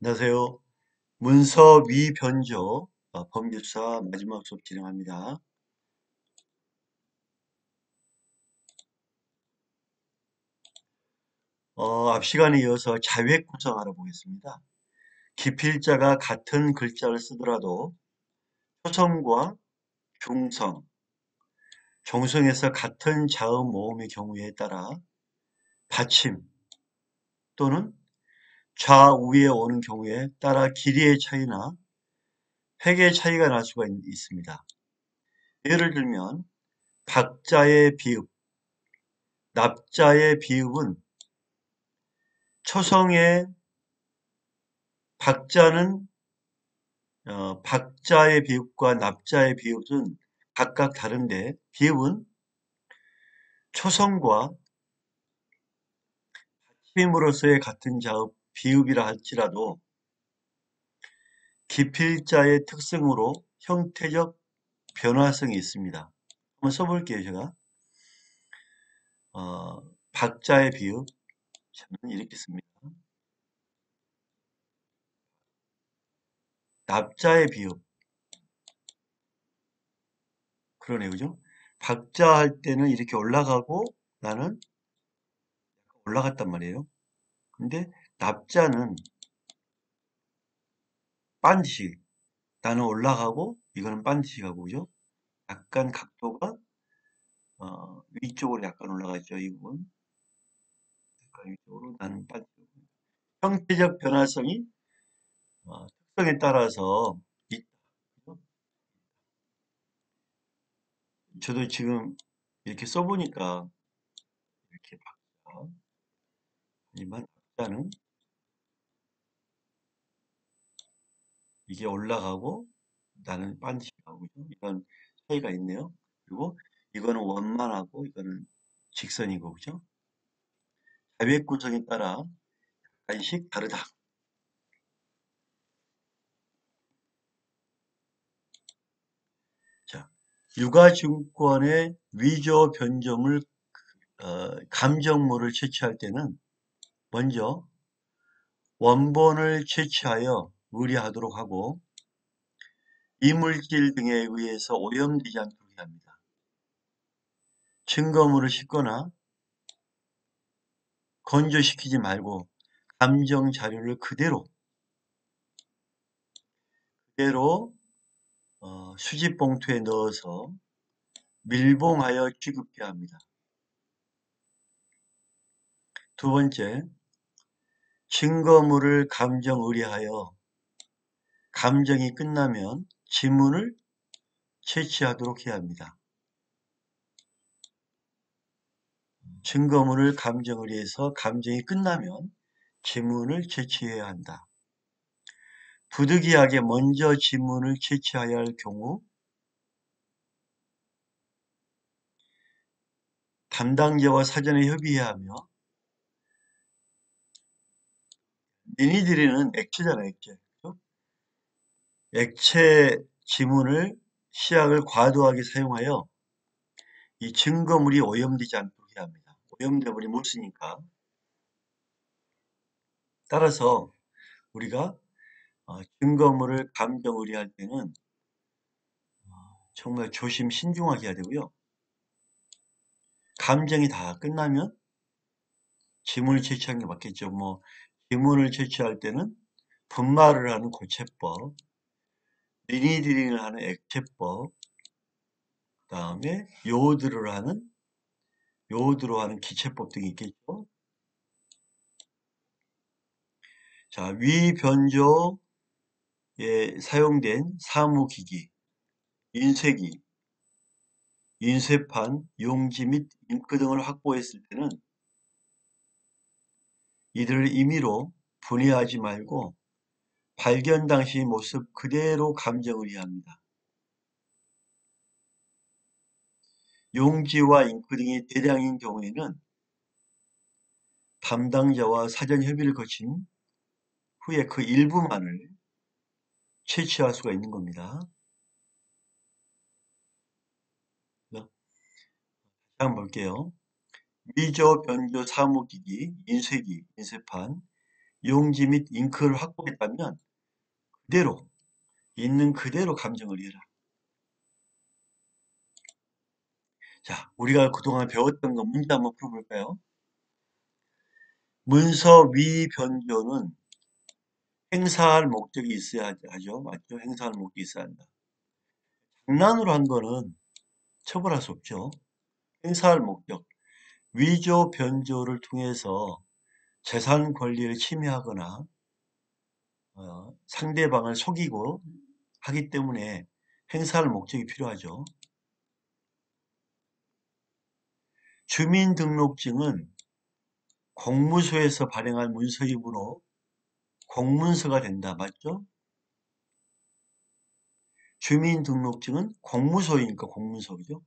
안녕하세요. 문서 위변조 법률사 마지막 수업 진행합니다. 앞 시간에 이어서 자획 구성 알아보겠습니다. 기필자가 같은 글자를 쓰더라도 초성과 중성, 종성에서 같은 자음 모음의 경우에 따라 받침 또는 좌우에 오는 경우에 따라 길이의 차이나 획의 차이가 날 수가 있습니다. 예를 들면 박자의 비읍, 납자의 비읍은 초성의 박자는 박자의 비읍과 납자의 비읍은 각각 다른데 비읍은 초성과 힘으로서의 같은 자읍 비읍이라 할지라도 기필자의 특성으로 형태적 변화성이 있습니다. 한번 써볼게요. 제가 박자의 비읍 저는 이렇게 씁니다. 납자의 비읍 그러네요. 그죠? 박자 할 때는 이렇게 올라가고 나는 올라갔단 말이에요. 근데 납자는 반드시 나는 올라가고 이거는 반드시 가고 그죠? 약간 각도가 위쪽으로 약간 올라가 있죠. 이 부분 약간 위쪽으로 나는 반드시 형태적 변화성이 특성에 따라서 있다. 저도 지금 이렇게 써보니까 이렇게 박자 하지만 박자는 이게 올라가고 나는 반드시 가고 그죠? 이런 차이가 있네요. 그리고 이거는 원만하고 이거는 직선이고 그죠? 자백 구성에 따라 약간씩 다르다. 자, 유가증권의 위조 변조물 감정물을 채취할 때는 먼저 원본을 채취하여 의뢰하도록 하고 이물질 등에 의해서 오염되지 않도록 해야 합니다. 증거물을 싣거나 건조시키지 말고 감정 자료를 그대로 수집 봉투에 넣어서 밀봉하여 취급해야 합니다. 두 번째, 증거물을 감정 의뢰하여 감정이 끝나면 지문을 채취하도록 해야 합니다. 증거물을 감정 의뢰해서 감정이 끝나면 지문을 채취해야 한다. 부득이하게 먼저 지문을 채취해야 할 경우 담당자와 사전에 협의해야 하며 니니들이는 액체잖아요. 액체. 그렇죠? 액체 지문을 시약을 과도하게 사용하여 이 증거물이 오염되지 않도록 해야 합니다. 오염돼 버리면 못 쓰니까. 따라서 우리가 증거물을 감정 의뢰할 때는 정말 조심 신중하게 해야 되고요. 감정이 다 끝나면 지문을 채취하는 게 맞겠죠. 뭐 지문을 채취할 때는 분말을 하는 고체법, 리니드링을 하는 액체법, 그다음에 요오드로 하는 기체법 등이 있겠죠. 자, 위변조에 사용된 사무기기, 인쇄기, 인쇄판, 용지 및 잉크 등을 확보했을 때는 이들을 임의로 분해하지 말고 발견 당시 모습 그대로 감정을 해야 합니다. 용지와 잉크 등이 대량인 경우에는 담당자와 사전 협의를 거친 후에 그 일부만을 채취할 수가 있는 겁니다. 한번 볼게요. 위조, 변조, 사무기기, 인쇄기, 인쇄판, 용지 및 잉크를 확보했다면 그대로 있는 그대로 감정을 이해라. 자, 우리가 그동안 배웠던 거 문제 한번 풀어볼까요? 문서 위 변조는 행사할 목적이 있어야 하죠. 맞죠? 행사할 목적이 있어야 한다. 장난으로 한 거는 처벌할 수 없죠. 행사할 목적. 위조 변조를 통해서 재산 권리를 침해하거나 상대방을 속이고 하기 때문에 행사할 목적이 필요하죠. 주민등록증은 공무소에서 발행한 문서이므로 공문서가 된다. 맞죠? 주민등록증은 공무소이니까 공문서죠.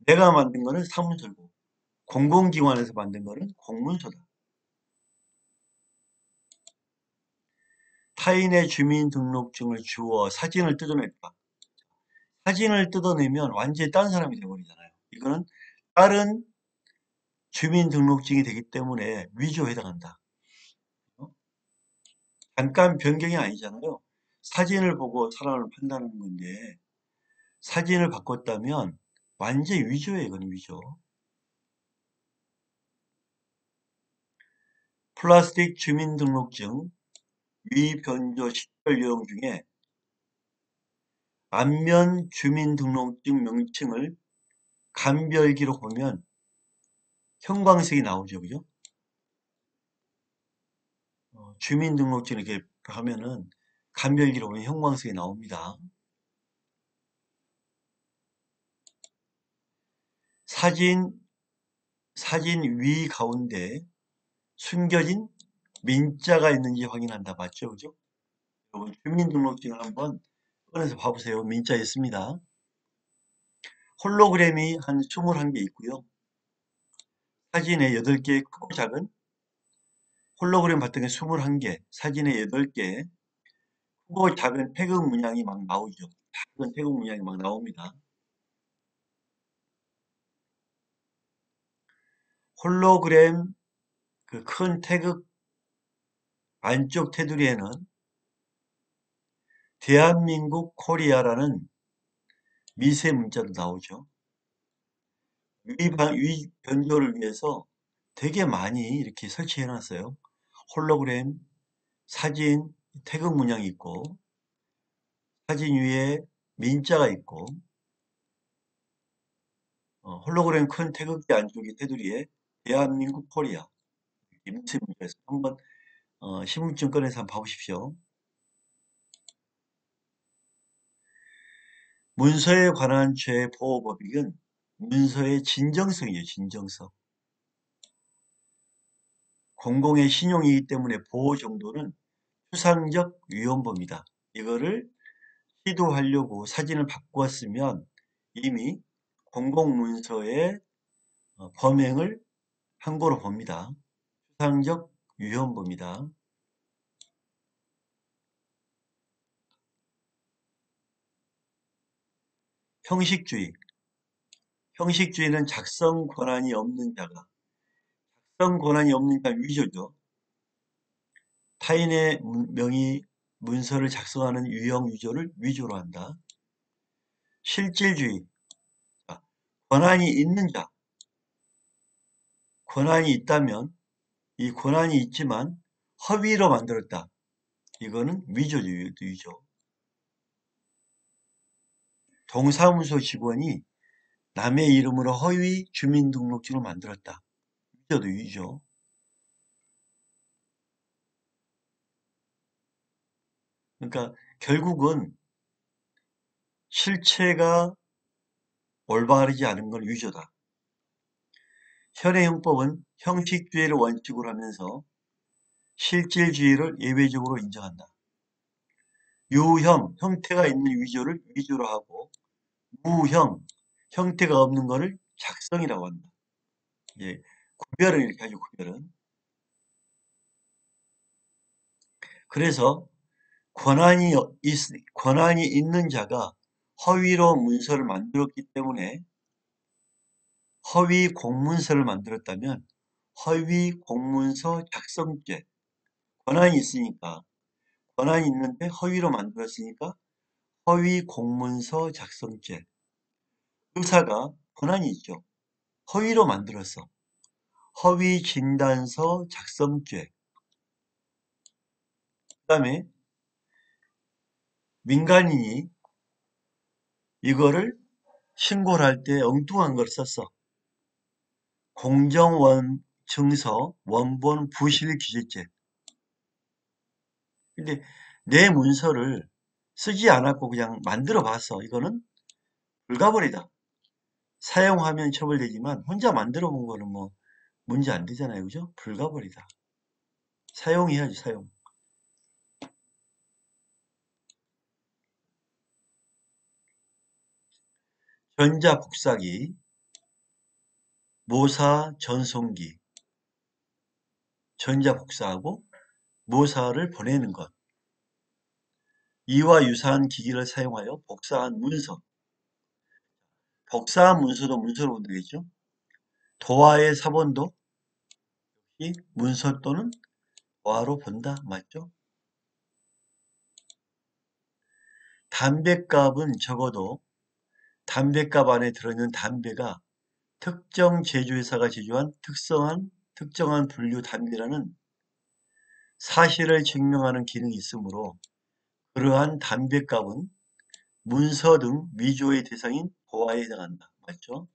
내가 만든 거는 사문서고 공공기관에서 만든 거는 공문서다. 타인의 주민등록증을 주워 사진을 뜯어냈다. 사진을 뜯어내면 완전히 딴 사람이 되어버리잖아요. 이거는 다른 주민등록증이 되기 때문에 위조에 해당한다. 잠깐 변경이 아니잖아요. 사진을 보고 사람을 판단하는 건데 사진을 바꿨다면 완전히 위조예요. 이건 위조. 플라스틱 주민등록증 위변조 시절 요령 중에 앞면 주민등록증 명칭을 간별기로 보면 형광색이 나오죠. 그죠? 주민등록증 이렇게 하면은 간별기로 보면 형광색이 나옵니다. 사진 위 가운데 숨겨진 민자가 있는지 확인한다. 맞죠? 그죠? 여러분 주민등록증을 한번 꺼내서 봐보세요. 민자 있습니다. 홀로그램이 한 21개 있고요. 사진에 8개 크고 작은 홀로그램 같은 게 21개, 사진에 8개, 크고 작은 태극 문양이 막 나오죠. 작은 태극 문양이 막 나옵니다. 홀로그램 그 큰 태극 안쪽 테두리에는 대한민국 코리아라는 미세 문자도 나오죠. 위 변조를 위해서 되게 많이 이렇게 설치해 놨어요. 홀로그램, 사진, 태극 문양이 있고, 사진 위에 민자가 있고, 홀로그램 큰 태극기 안쪽에 테두리에 대한민국 코리아, 미세 문자에서 한번 신분증 꺼내서 한번 봐보십시오. 문서에 관한 죄보호법익은 문서의 진정성이에요. 진정성. 공공의 신용이기 때문에 보호 정도는 추상적 위헌범이다. 이거를 시도하려고 사진을 바꾸었으면 이미 공공문서의 범행을 한 거로 봅니다. 추상적 위헌범이다. 형식주의. 형식주의는 작성 권한이 없는 자가, 작성 권한이 없는 자 위조죠. 타인의 명의 문서를 작성하는 유형 위조를 위조로 한다. 실질주의. 권한이 있는 자. 권한이 있다면 이 권한이 있지만 허위로 만들었다. 이거는 위조죠. 위조. 동사무소 직원이 남의 이름으로 허위 주민등록증을 만들었다. 위조도 위조. 그러니까 결국은 실체가 올바르지 않은 건 위조다. 현행 형법은 형식주의를 원칙으로 하면서 실질주의를 예외적으로 인정한다. 유형, 형태가 있는 위조를 위조로 하고 무형, 형태가 없는 것을 작성이라고 한다. 예, 구별은 이렇게 하죠. 구별은. 그래서 권한이 있는 자가 허위로 문서를 만들었기 때문에 허위 공문서를 만들었다면 허위 공문서 작성죄. 권한이 있으니까, 권한이 있는데 허위로 만들었으니까 허위 공문서 작성죄. 의사가 권한이 있죠. 허위로 만들었어. 허위 진단서 작성죄. 그 다음에 민간인이 이거를 신고를 할 때 엉뚱한 걸 썼어. 공정원 증서 원본 부실 기재죄. 근데 내 문서를 쓰지 않았고 그냥 만들어 봤어. 이거는 불가벌이다. 사용하면 처벌되지만 혼자 만들어 본 거는 뭐 문제 안 되잖아요. 그죠? 불가벌이다. 사용해야지, 사용. 전자복사기, 모사 전송기, 전자복사하고 모사를 보내는 것. 이와 유사한 기기를 사용하여 복사한 문서. 복사한 문서도 문서로 보면 되겠죠? 도화의 사본도 이 문서 또는 도화로 본다. 맞죠? 담배값은 적어도 담배값 안에 들어있는 담배가 특정 제조회사가 제조한 특정한 분류 담배라는 사실을 증명하는 기능이 있으므로 그러한 담배값은 문서 등 위조의 대상인 보화에 해당한다. 맞죠?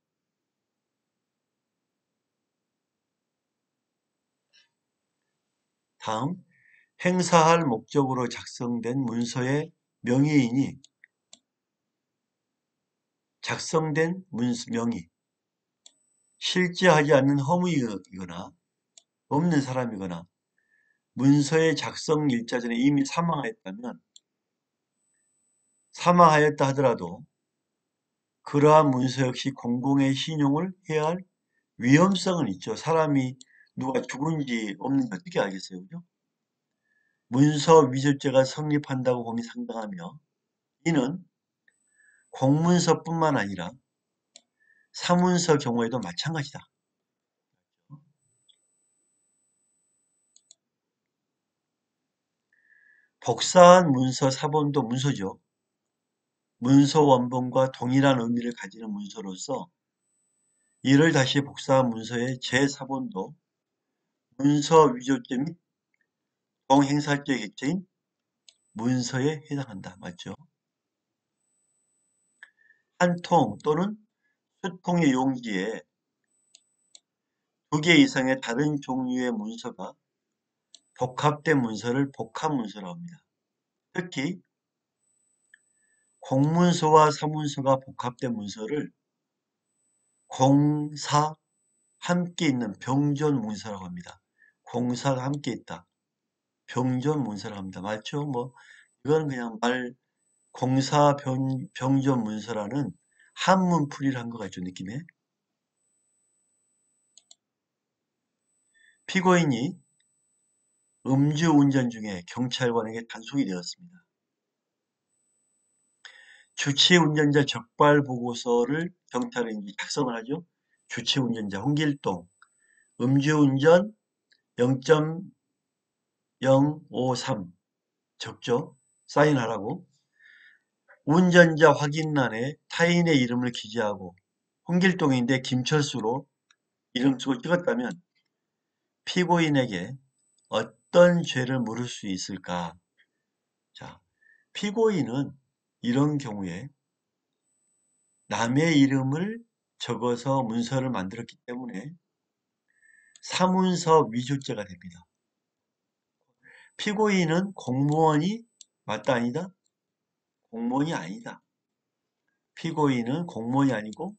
다음, 행사할 목적으로 작성된 문서의 명의인이 작성된 명의, 실제 하지 않는 허무이거나 없는 사람이거나 문서의 작성 일자 전에 이미 사망하였다면 사망하였다 하더라도 그러한 문서 역시 공공의 신용을 해야 할 위험성은 있죠. 사람이 누가 죽은지 없는지 어떻게 알겠어요? 그죠? 문서 위조죄가 성립한다고 봄이 상당하며 이는 공문서뿐만 아니라 사문서 경우에도 마찬가지다. 복사한 문서 사본도 문서죠. 문서 원본과 동일한 의미를 가지는 문서로서 이를 다시 복사한 문서의 재사본도 문서 위조죄 및 동행사죄 객체인 문서에 해당한다. 맞죠? 한 통 또는 수통의 용지에 두 개 이상의 다른 종류의 문서가 복합된 문서를 복합문서라고 합니다. 특히 공문서와 사문서가 복합된 문서를 공사 함께 있는 병존 문서라고 합니다. 공사가 함께 있다. 병존 문서라고 합니다. 맞죠? 뭐 이건 그냥 공사 병존 문서라는 한문풀이를 한 것 같죠, 느낌에. 피고인이 음주운전 중에 경찰관에게 단속이 되었습니다. 주치운전자 적발보고서를 경찰에 이제 작성을 하죠. 주치운전자 홍길동 음주운전 0.053 적죠. 사인하라고. 운전자 확인란에 타인의 이름을 기재하고 홍길동인데 김철수로 이름 쓰고 찍었다면 피고인에게 어떤 죄를 물을 수 있을까? 자, 피고인은 이런 경우에 남의 이름을 적어서 문서를 만들었기 때문에 사문서 위조죄가 됩니다. 피고인은 공무원이 맞다 아니다? 공무원이 아니다. 피고인은 공무원이 아니고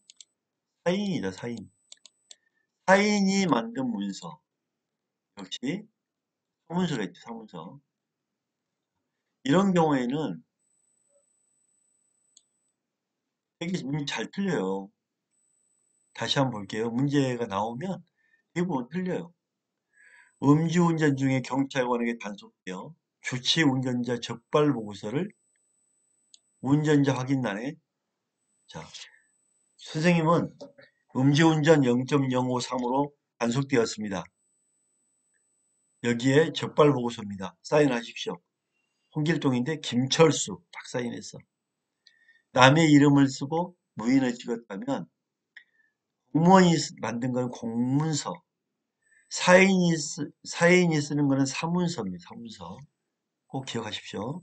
사인이다, 사인. 사인이 만든 문서. 역시 사문서겠죠, 사문서. 이런 경우에는 되게 문제 잘 틀려요. 다시 한번 볼게요. 문제가 나오면 대부분 틀려요. 음주운전 중에 경찰관에게 단속되어 주치운전자 적발보고서를 운전자 확인란에 자, 선생님은 음주운전 0.053으로 단속되었습니다. 여기에 적발보고서입니다. 사인하십시오. 홍길동인데 김철수 딱 사인했어. 남의 이름을 쓰고 무인을 찍었다면 공무원이 만든 건 공문서, 사인이 쓰는 거는 사문서입니다. 사문서. 꼭 기억하십시오.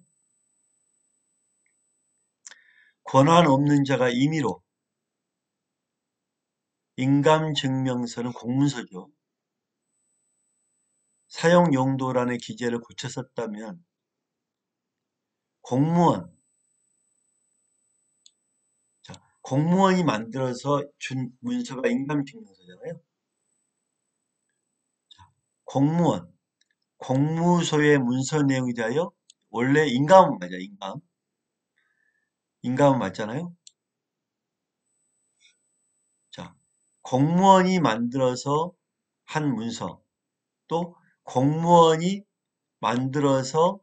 권한 없는 자가 임의로 인감증명서는 공문서죠. 사용 용도란의 기재를 고쳐 썼다면 공무원, 자, 공무원이 만들어서 준 문서가 인감증명서잖아요. 공무원, 공무소의 문서 내용에 대하여 원래 인감은 맞아, 인감. 인감은 맞잖아요. 자, 공무원이 만들어서 한 문서, 또 공무원이 만들어서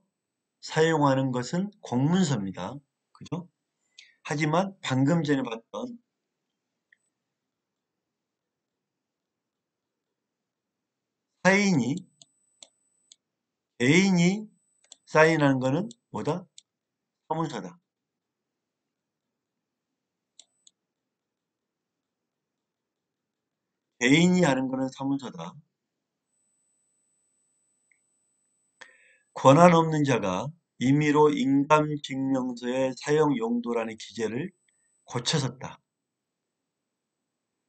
사용하는 것은 공문서입니다. 그죠? 하지만 방금 전에 봤던 사인이, 개인이 사인하는 거는 뭐다? 사문서다. 개인이 하는 거는 사문서다. 권한 없는 자가 임의로 인감증명서의 사용 용도라는 기재를 고쳐섰다.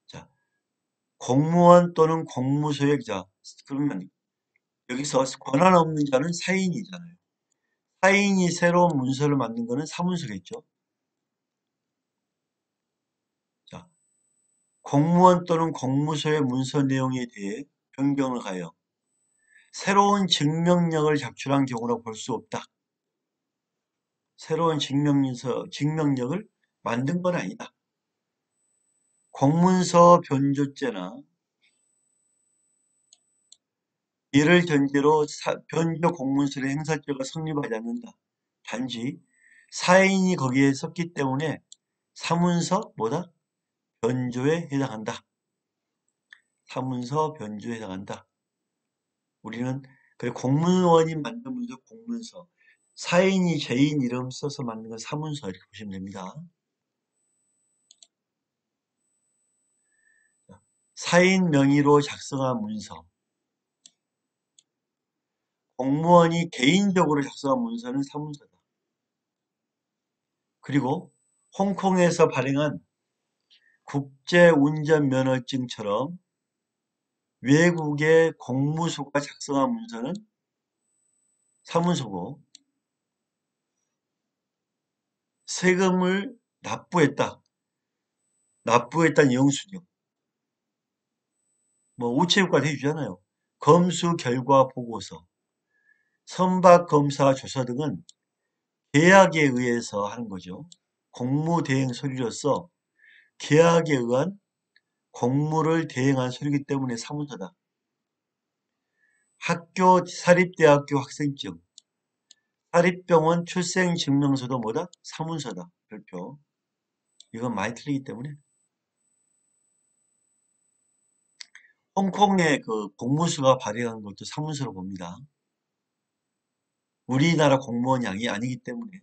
자, 공무원 또는 공무소의 자, 그러면 여기서 권한 없는 자는 사인이잖아요. 사인이 새로운 문서를 만든 거는 사문서겠죠. 자, 공무원 또는 공무소의 문서 내용에 대해 변경을 하여 새로운 증명력을 작출한 경우라고 볼 수 없다. 새로운 증명력을 만든 건 아니다. 공문서 변조죄나 이를 전제로 변조 공문서의 행사죄가 성립하지 않는다. 단지 사인이 거기에 썼기 때문에 사문서 뭐다? 변조에 해당한다. 사문서 변조에 해당한다. 우리는 그래 공무원이 만든 문서 공문서, 사인이 개인 이름 써서 만든 건 사문서 이렇게 보시면 됩니다. 사인 명의로 작성한 문서, 공무원이 개인적으로 작성한 문서는 사문서다. 그리고 홍콩에서 발행한 국제운전면허증처럼 외국의 공무소가 작성한 문서는 사문서고, 세금을 납부했다는 영수증, 뭐 우체국까지 해주잖아요. 검수 결과 보고서, 선박검사 조서 등은 계약에 의해서 하는 거죠. 공무대행 서류로서 계약에 의한 공무를 대행한 서류이기 때문에 사문서다. 사립대학교 학생증, 사립병원 출생증명서도 뭐다? 사문서다. 별표. 이건 많이 틀리기 때문에. 홍콩의 그 공무수가 발행한 것도 사문서로 봅니다. 우리나라 공무원이 아니기 때문에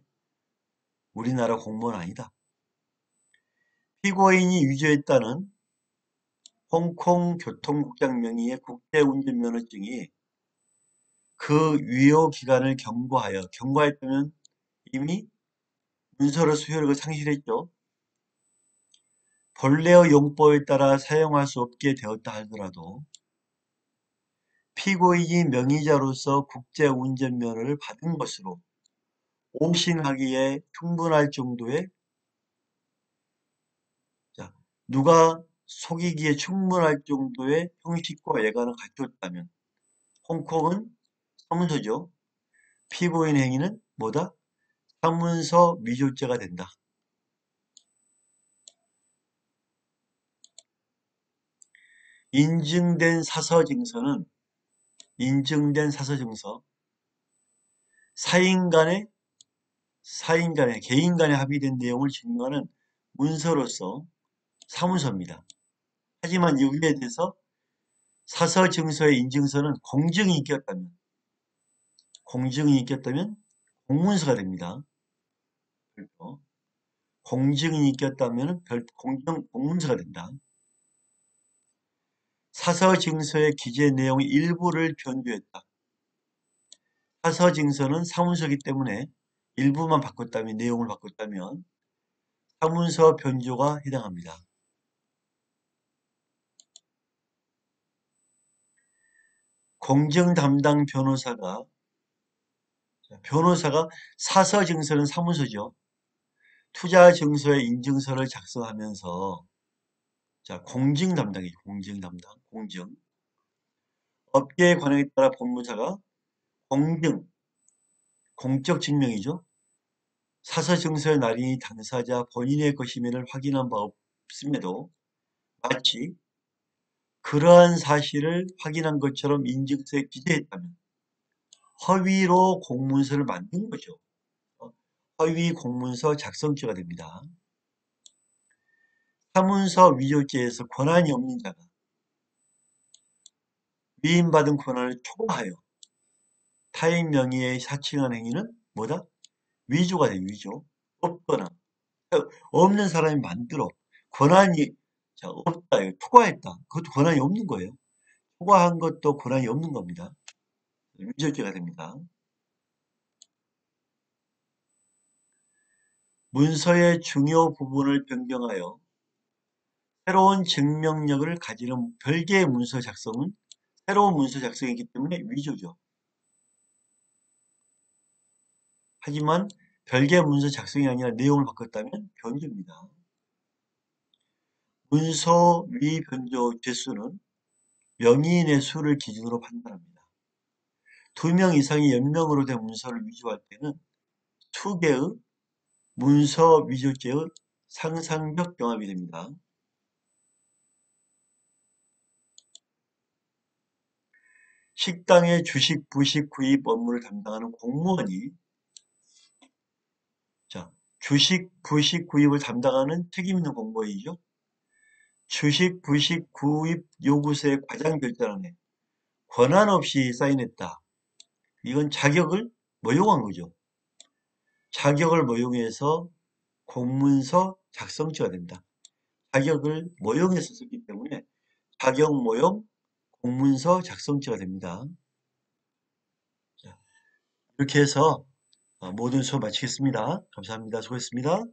우리나라 공무원 아니다. 피고인이 위조했다는 홍콩 교통국장 명의의 국제운전면허증이 그 유효 기간을 경과했다면 이미 문서로 수효력을 상실했죠. 본래의 용법에 따라 사용할 수 없게 되었다 하더라도 피고인이 명의자로서 국제운전면허를 받은 것으로 오신하기에 충분할 정도의, 자, 누가 속이기에 충분할 정도의 형식과 예관을 갖췄다면 홍콩은 사문서죠. 피고인 행위는 뭐다? 사문서 위조죄가 된다. 인증된 사서증서는 개인 간에 합의된 내용을 증명하는 문서로서 사문서입니다. 하지만 여기에 대해서 사서 증서의 인증서는 공증이 있겼다면 공문서가 됩니다. 별도. 공증이 있겼다면 공문서가 된다. 사서 증서의 기재 내용의 일부를 변조했다. 사서 증서는 사문서이기 때문에 일부만 바꿨다면, 내용을 바꿨다면 사문서 변조가 해당합니다. 공증 담당 변호사가 사서 증서는 사문서죠. 투자 증서의 인증서를 작성하면서 공증 담당이죠. 공증 담당, 공증. 업계의 관행에 따라 법무사가 공증, 공적 증명이죠. 사서 증서의 날인이 당사자 본인의 것임을 확인한 바 없음에도 마치 그러한 사실을 확인한 것처럼 인증서에 기재했다면 허위로 공문서를 만든 거죠. 허위 공문서 작성죄가 됩니다. 사문서 위조죄에서 권한이 없는 자가 위임받은 권한을 초과하여 타인 명의의 사칭한 행위는 뭐다? 위조가 돼, 위조. 없거나 없는 사람이 만들어 권한이 없다, 초과했다. 그것도 권한이 없는 거예요. 초과한 것도 권한이 없는 겁니다. 위조죄가 됩니다. 문서의 중요 부분을 변경하여 새로운 증명력을 가지는 별개의 문서 작성은 새로운 문서 작성이기 때문에 위조죠. 하지만 별개의 문서 작성이 아니라 내용을 바꿨다면 변조입니다. 문서 위변조 죄수는 명의인의 수를 기준으로 판단합니다. 2명 이상이 연명으로 된 문서를 위조할 때는 2개의 문서 위조죄의 상상적 경합이 됩니다. 식당의 주식, 부식, 구입 업무를 담당하는 공무원이 주식, 부식, 구입을 담당하는 책임 있는 공무원이죠. 주식, 부식, 구입 요구서의 과장 결단안에 권한 없이 사인했다. 이건 자격을 모욕한 거죠. 자격을 모욕해서 공문서 작성죄가 된다. 자격을 모욕해서 썼기 때문에 자격 모욕 공문서 작성죄가 됩니다. 이렇게 해서 모든 수업 마치겠습니다. 감사합니다. 수고했습니다.